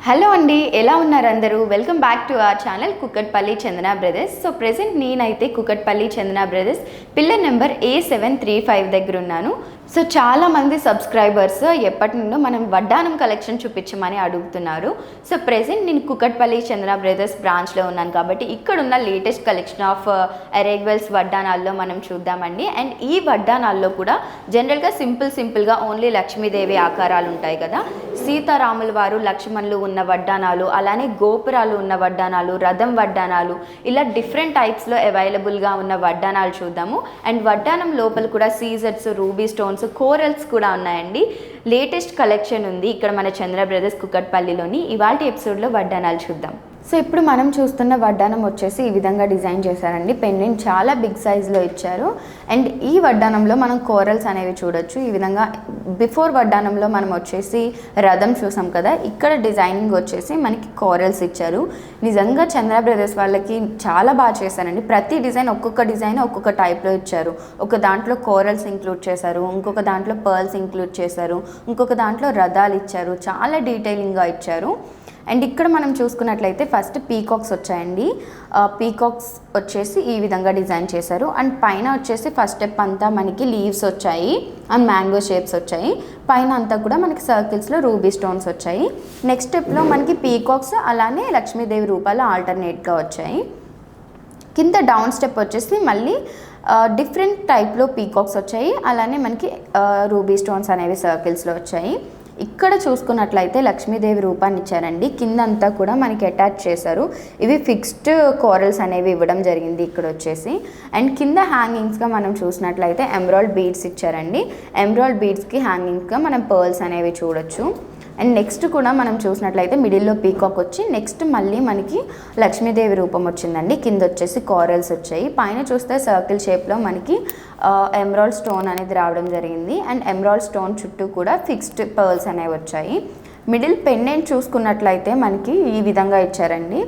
Hello అండి, ఎలా ఉన్నారు అందరూ? Welcome back to our channel Kukatpally Chandana brothers. So present నేనైతే కుకట్పల్లి చందన బ్రదర్స్ పిల్లర్ నెంబర్ A735 దగ్గర ఉన్నాను. సో చాలామంది సబ్స్క్రైబర్స్ ఎప్పటి నుండో మనం వడ్డానం కలెక్షన్ చూపించమని అడుగుతున్నారు. సో ప్రెజెంట్ నేను కుకట్పల్లి చందన బ్రదర్స్ బ్రాంచ్లో ఉన్నాను కాబట్టి ఇక్కడ ఉన్న లేటెస్ట్ కలెక్షన్ ఆఫ్ ఎరేగ్వెల్స్ వడ్డానాల్లో మనం చూద్దామండి. అండ్ ఈ వడ్డానాల్లో కూడా జనరల్గా సింపుల్గా ఓన్లీ లక్ష్మీదేవి ఆకారాలు ఉంటాయి కదా, సీతారాముల వారు లక్ష్మణులు ఉన్న వడ్డానాలు, అలానే గోపురాలు ఉన్న వడ్డానాలు, రథం వడ్డానాలు, ఇలా డిఫరెంట్ టైప్స్లో అవైలబుల్గా ఉన్న వడ్డానాలు చూద్దాము. అండ్ వడ్డానం లోపల కూడా సీజర్స్, రూబీ స్టోన్స్, కోరల్స్ కూడా ఉన్నాయండి. లేటెస్ట్ కలెక్షన్ ఉంది ఇక్కడ మన చంద్ర బ్రదర్స్ కుకట్పల్లిలోని. ఇవాల్టి ఎపిసోడ్లో వడ్డానాలు చూద్దాం. సో ఇప్పుడు మనం చూస్తున్న వడ్డానం వచ్చేసి ఈ విధంగా డిజైన్ చేశారండి. పెండెంట్ చాలా బిగ్ సైజ్లో ఇచ్చారు. అండ్ ఈ వడ్డానంలో మనం కోరల్స్ అనేవి చూడొచ్చు. ఈ విధంగా బిఫోర్ వడ్డానంలో మనం వచ్చేసి రథం చూసాం కదా, ఇక్కడ డిజైనింగ్ వచ్చేసి మనకి కోరల్స్ ఇచ్చారు. నిజంగా చంద్ర బ్రదర్స్ వాళ్ళకి చాలా బాగా చేశారండి. ప్రతి డిజైన్ ఒక్కొక్క టైప్లో ఇచ్చారు. ఒక దాంట్లో కోరల్స్ ఇంక్లూడ్ చేశారు, ఇంకొక దాంట్లో పర్ల్స్ ఇంక్లూడ్ చేశారు, ఇంకొక దాంట్లో రథాలు ఇచ్చారు. చాలా డీటెయిలింగ్గా ఇచ్చారు. అండ్ ఇక్కడ మనం చూసుకున్నట్లయితే ఫస్ట్ పీకాక్స్ వచ్చాయండి. పీకాక్స్ వచ్చేసి ఈ విధంగా డిజైన్ చేశారు. అండ్ పైన వచ్చేసి ఫస్ట్ స్టెప్ అంతా మనకి లీవ్స్ వచ్చాయి అండ్ మ్యాంగో షేప్స్ వచ్చాయి. పైన అంతా కూడా మనకి సర్కిల్స్లో రూబీ స్టోన్స్ వచ్చాయి. నెక్స్ట్ స్టెప్లో మనకి పీకాక్స్ అలానే లక్ష్మీదేవి రూపాలు ఆల్టర్నేట్గా వచ్చాయి. కింద డౌన్ స్టెప్ వచ్చేసి మళ్ళీ డిఫరెంట్ టైప్లో పీకాక్స్ వచ్చాయి, అలానే మనకి రూబీ స్టోన్స్ అనేవి సర్కిల్స్లో వచ్చాయి. ఇక్కడ చూసుకున్నట్లయితే లక్ష్మీదేవి రూపాన్ని ఇచ్చారండి. కింద అంతా కూడా మనకి అటాచ్ చేశారు. ఇవి ఫిక్స్డ్ కోరల్స్ అనేవి ఇవ్వడం జరిగింది ఇక్కడ వచ్చేసి. అండ్ కింద హ్యాంగింగ్స్గా మనం చూసినట్లయితే ఎమరాల్డ్ బీడ్స్ ఇచ్చారండి. ఎమరాల్డ్ బీడ్స్కి హ్యాంగింగ్స్గా మనం పర్ల్స్ అనేవి చూడొచ్చు. అండ్ నెక్స్ట్ కూడా మనం చూసినట్లయితే మిడిల్లో పీకాక్ వచ్చి నెక్స్ట్ మళ్ళీ మనకి లక్ష్మీదేవి రూపం వచ్చిందండి. కింద వచ్చేసి కోరల్స్ వచ్చాయి. పైన చూస్తే సర్కిల్ షేప్లో మనకి ఎమరాల్డ్ స్టోన్ అనేది రావడం జరిగింది. అండ్ ఎమరాల్డ్ స్టోన్ చుట్టూ కూడా ఫిక్స్డ్ పర్ల్స్ అనేవి వచ్చాయి. మిడిల్ పెండెంట్ చూసుకున్నట్లయితే మనకి ఈ విధంగా ఇచ్చారండి.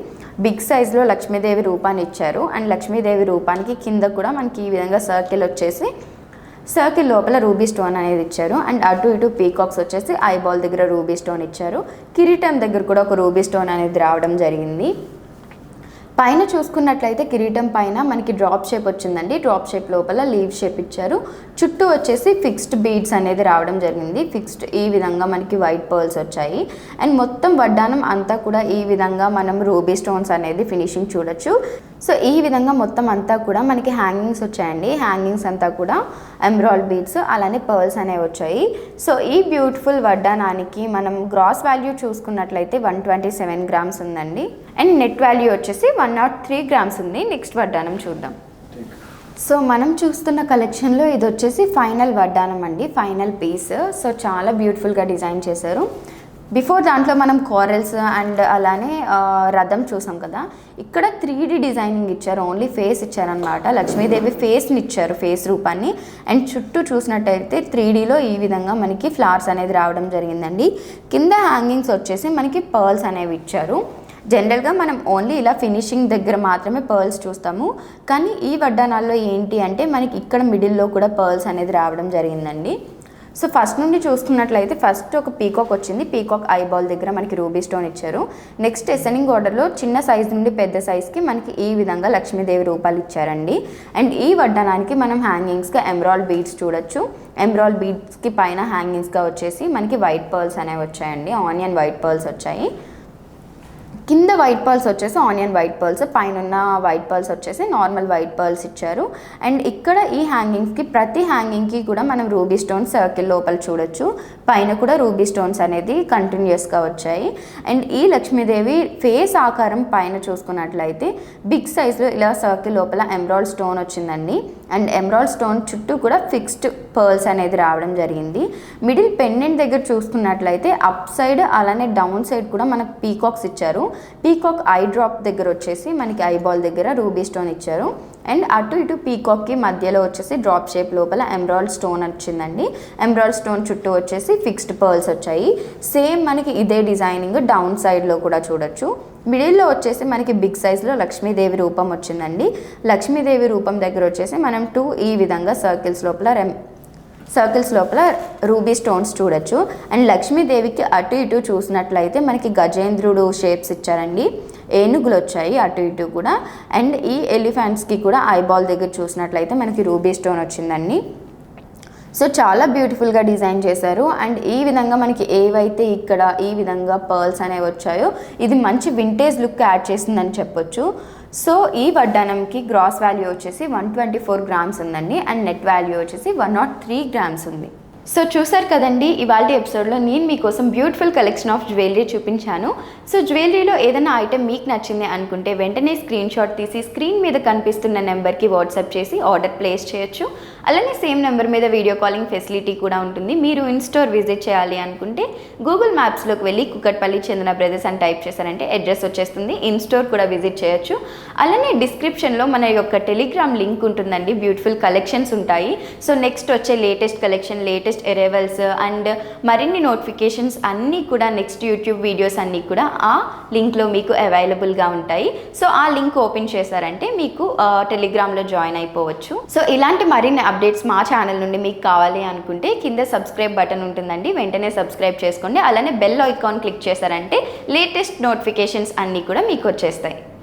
బిగ్ సైజ్లో లక్ష్మీదేవి రూపాన్ని ఇచ్చారు. అండ్ లక్ష్మీదేవి రూపానికి కింద కూడా మనకి ఈ విధంగా సర్కిల్ వచ్చేసి సర్కిల్ లోపల రూబీ స్టోన్ అనేది ఇచ్చారు. అండ్ అటు ఇటు పీకాక్స్ వచ్చేసి ఐబాల్ దగ్గర రూబీ స్టోన్ ఇచ్చారు. కిరీటం దగ్గర కూడా ఒక రూబీ స్టోన్ అనేది రావడం జరిగింది. పైన చూసుకున్నట్లయితే కిరీటం పైన మనకి డ్రాప్ షేప్ వచ్చిందండి. డ్రాప్ షేప్ లోపల లీవ్ షేప్ ఇచ్చారు. చుట్టూ వచ్చేసి ఫిక్స్డ్ బీడ్స్ అనేది రావడం జరిగింది. ఫిక్స్డ్ ఈ విధంగా మనకి వైట్ పర్ల్స్ వచ్చాయి. అండ్ మొత్తం వడ్డానం అంతా కూడా ఈ విధంగా మనం రూబీ స్టోన్స్ అనేది ఫినిషింగ్ చూడొచ్చు. సో ఈ విధంగా మొత్తం అంతా కూడా మనకి హ్యాంగింగ్స్ వచ్చాయండి. హ్యాంగింగ్స్ అంతా కూడా ఎమరాల్డ్ బీడ్స్ అలానే పర్ల్స్ అనేవి వచ్చాయి. సో ఈ బ్యూటిఫుల్ వడ్డానానికి మనం గ్రాస్ వాల్యూ చూసుకున్నట్లయితే 127 గ్రామ్స్ ఉందండి. అండ్ నెట్ వాల్యూ వచ్చేసి 103 గ్రామ్స్ ఉంది. నెక్స్ట్ వడ్డానం చూద్దాం. సో మనం చూస్తున్న కలెక్షన్లో ఇది వచ్చేసి ఫైనల్ వడ్డానం అండి, ఫైనల్ పీస్. సో చాలా బ్యూటిఫుల్గా డిజైన్ చేశారు. బిఫోర్ దాంట్లో మనం కోరల్స్ అండ్ అలానే రథం చూసాం కదా, ఇక్కడ 3D డిజైనింగ్ ఇచ్చారు. ఓన్లీ ఫేస్ ఇచ్చారనమాట. లక్ష్మీదేవి ఫేస్ని ఇచ్చారు, ఫేస్ రూపాన్ని. అండ్ చుట్టూ చూసినట్టయితే 3Dలో ఈ విధంగా మనకి ఫ్లవర్స్ అనేది రావడం జరిగిందండి. కింద హ్యాంగింగ్స్ వచ్చేసి మనకి పర్ల్స్ అనేవి ఇచ్చారు. జనరల్గా మనం ఓన్లీ ఇలా ఫినిషింగ్ దగ్గర మాత్రమే పర్ల్స్ చూస్తాము, కానీ ఈ వడ్డానాల్లో ఏంటి అంటే మనకి ఇక్కడ మిడిల్లో కూడా పర్ల్స్ అనేది రావడం జరిగిందండి. సో ఫస్ట్ నుండి చూసుకున్నట్లయితే ఫస్ట్ ఒక పీకాక్ వచ్చింది. పీకాక్ ఐబాల్ దగ్గర మనకి రూబీ స్టోన్ ఇచ్చారు. నెక్స్ట్ ఎసెనింగ్ ఆర్డర్లో చిన్న సైజ్ నుండి పెద్ద సైజ్కి మనకి ఈ విధంగా లక్ష్మీదేవి రూపాలు ఇచ్చారండి. అండ్ ఈ వడ్డానానికి మనం హ్యాంగింగ్స్గా ఎమరాల్డ్ బీడ్స్ చూడొచ్చు. ఎమరాల్డ్ బీడ్స్కి పైన హ్యాంగింగ్స్గా వచ్చేసి మనకి వైట్ పర్ల్స్ అనేవి వచ్చాయండి. ఆనియన్ వైట్ పర్ల్స్ వచ్చాయి. కింద వైట్ పర్ల్స్ వచ్చేసి ఆనియన్ వైట్ పర్ల్స్, పైన ఉన్న వైట్ పర్ల్స్ వచ్చేసి నార్మల్ వైట్ పర్ల్స్ ఇచ్చారు. అండ్ ఇక్కడ ఈ హ్యాంగింగ్స్కి ప్రతి హ్యాంగింగ్కి కూడా మనం రూబీ స్టోన్స్ సర్కిల్ లోపల చూడొచ్చు. పైన కూడా రూబీ స్టోన్స్ అనేది కంటిన్యూస్గా వచ్చాయి. అండ్ ఈ లక్ష్మీదేవి ఫేస్ ఆకారం పైన చూసుకున్నట్లయితే బిగ్ సైజ్లో ఇలా సర్కిల్ లోపల ఎమరాల్డ్ స్టోన్ వచ్చిందండి. అండ్ ఎమరాల్డ్ స్టోన్ చుట్టూ కూడా ఫిక్స్డ్ పర్ల్స్ అనేది రావడం జరిగింది. మిడిల్ పెండెంట్ దగ్గర చూసుకున్నట్లయితే అప్ సైడ్ అలానే డౌన్ సైడ్ కూడా మనకు పీకాక్స్ ఇచ్చారు. పీకాక్ ఐ డ్రాప్ దగ్గర వచ్చేసి మనకి ఐబాల్ దగ్గర రూబీ స్టోన్ ఇచ్చారు. అండ్ అటు ఇటు పీకాక్కి మధ్యలో వచ్చేసి డ్రాప్ షేప్ లోపల ఎమరాల్డ్ స్టోన్ వచ్చిందండి. ఎమరాల్డ్ స్టోన్ చుట్టూ వచ్చేసి ఫిక్స్డ్ పర్ల్స్ వచ్చాయి. సేమ్ మనకి ఇదే డిజైనింగ్ డౌన్ సైడ్లో కూడా చూడొచ్చు. మిడిల్లో వచ్చేసి మనకి బిగ్ సైజ్లో లక్ష్మీదేవి రూపం వచ్చిందండి. లక్ష్మీదేవి రూపం దగ్గర వచ్చేసి మనం 2 ఈ విధంగా సర్కిల్స్ లోపల సర్కిల్స్ లోపల రూబీ స్టోన్స్ చూడొచ్చు. అండ్ లక్ష్మీదేవికి అటు ఇటు చూసినట్లయితే మనకి గజేంద్రుడు షేప్స్ ఇచ్చారండి, ఏనుగులు వచ్చాయి అటు ఇటు కూడా. అండ్ ఈ ఎలిఫెంట్స్కి కూడా ఐబాల్ దగ్గర చూసినట్లయితే మనకి రూబీ స్టోన్ వచ్చిందండి. సో చాలా బ్యూటిఫుల్గా డిజైన్ చేశారు. అండ్ ఈ విధంగా మనకి ఏవైతే ఇక్కడ ఈ విధంగా పర్ల్స్ అనేవి వచ్చాయో ఇది మంచి వింటేజ్ లుక్ యాడ్ చేసిందని చెప్పొచ్చు. సో ఈ వడ్డానంకి గ్రాస్ వాల్యూ వచ్చేసి 124 గ్రామ్స్ ఉందండి. అండ్ నెట్ వాల్యూ వచ్చేసి 103 గ్రామ్స్ ఉంది. సో చూసారు కదండి, ఇవాళ ఎపిసోడ్లో నేను మీకోసం బ్యూటిఫుల్ కలెక్షన్ ఆఫ్ జ్యువెలరీ చూపించాను. సో జ్యువెలరీలో ఏదైనా ఐటెం మీకు నచ్చింది అనుకుంటే వెంటనే స్క్రీన్ షాట్ తీసి స్క్రీన్ మీద కనిపిస్తున్న నెంబర్కి వాట్సాప్ చేసి ఆర్డర్ ప్లేస్ చేయొచ్చు. అలానే సేమ్ నెంబర్ మీద వీడియో కాలింగ్ ఫెసిలిటీ కూడా ఉంటుంది. మీరు ఇన్ స్టోర్ విజిట్ చేయాలి అనుకుంటే గూగుల్ మ్యాప్స్లోకి వెళ్ళి కుకట్పల్లి చందన బ్రదర్స్ అని టైప్ చేశారంటే అడ్రస్ వచ్చేస్తుంది. ఇన్ స్టోర్ కూడా విజిట్ చేయొచ్చు. అలానే డిస్క్రిప్షన్లో మన యొక్క టెలిగ్రామ్ లింక్ ఉంటుందండి, బ్యూటిఫుల్ కలెక్షన్స్ ఉంటాయి. సో నెక్స్ట్ వచ్చే latest collection, latest arrivals and మరిన్ని నోటిఫికేషన్స్ అన్నీ కూడా, నెక్స్ట్ యూట్యూబ్ వీడియోస్ అన్నీ కూడా ఆ లింక్లో మీకు అవైలబుల్గా ఉంటాయి. సో ఆ లింక్ ఓపెన్ చేశారంటే మీకు టెలిగ్రామ్లో జాయిన్ అయిపోవచ్చు. సో ఇలాంటి మరిన్ని అప్డేట్స్ మా ఛానల్ నుండి మీకు కావాలి అనుకుంటే కింద సబ్స్క్రైబ్ బటన్ ఉంటుందండి, వెంటనే సబ్స్క్రైబ్ చేసుకోండి. అలానే బెల్ ఐకాన్ క్లిక్ చేశారంటే లేటెస్ట్ నోటిఫికేషన్స్ అన్నీ కూడా మీకు వచ్చేస్తాయి.